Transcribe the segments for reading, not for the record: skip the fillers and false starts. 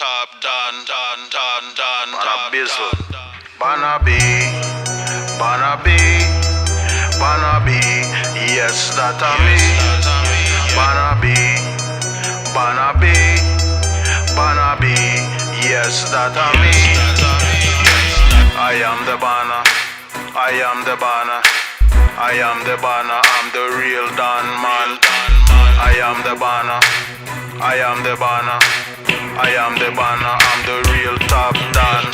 top done. Banabizzle, Banabi, Banabi, yes, that a me. Banabi, yes, that a me. I am the Bana, I am the Bana, I am the Bana, I'm the real Don man. I am the Bana, I am the Bana, I am the Bana, I'm the real top Don.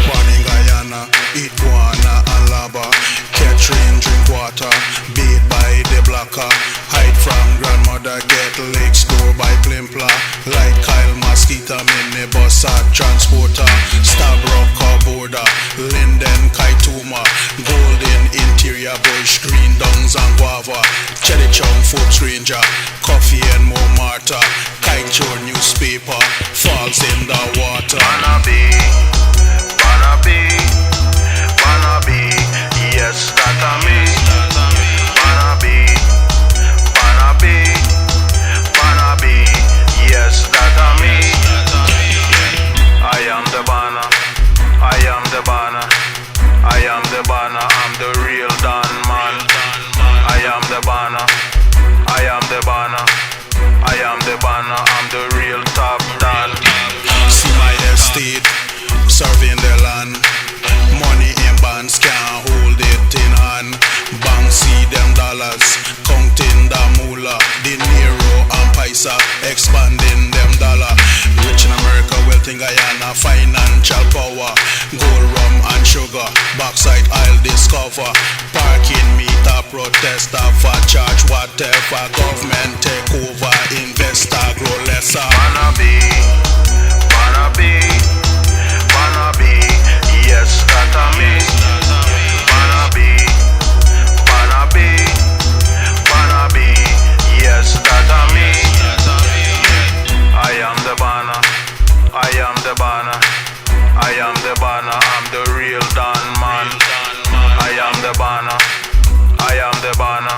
Born in Guyana, eat guana and lava, catch rain, drink water, beat by the blocker, hide from grandmother, get legs door by Plimpla, like Kyle Mosquito, minibus at transporter, stab rocker border, Linden Kaituma, golden interior bush, green dungs and guava, cherry chong Forbes Ranger, coffee and more martyr, kite your newspaper, falls in the water. Banabi, yes, that a me. Banabi, yes, that a me. I am the Bana, I am the Bana, I am the Bana, I'm the real Don man. I am the Bana, I am the Bana, I am the Bana, I'm the real top Don. See my estate, serving the land. Money in bands can't hold it in hand. Bank see them dollars, counting the moolah. Dinero and paisa, expanding them dollar. Rich in America, wealth in Guyana, financial power. Gold, rum and sugar, backside I'll discover. Parking meter, protester for charge whatever. Government take over, investor grow lesser. Banabi, yes, that a me. Banabi, yes, that a me. I am the Bana, I am the Bana, I am the Bana, I'm the real Don man. I am the Bana, I am the Bana,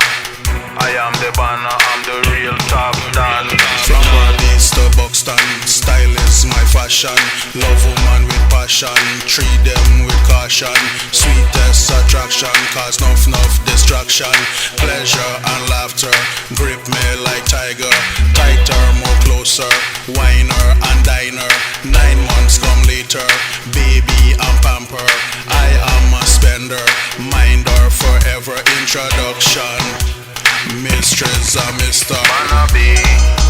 I am the Bana, I'm the real top Don. From Barbies to Buxton, style is my fashion. Love woman with passion, treat them with caution. Sweetest attraction, cause enough distraction. Pleasure and laughter, grip me like tiger. Tighter, more closer, whiner and diner. 9 months come later, baby and pamper. I am a spender, minder forever. Introduction, mistress and Mr. Banabi.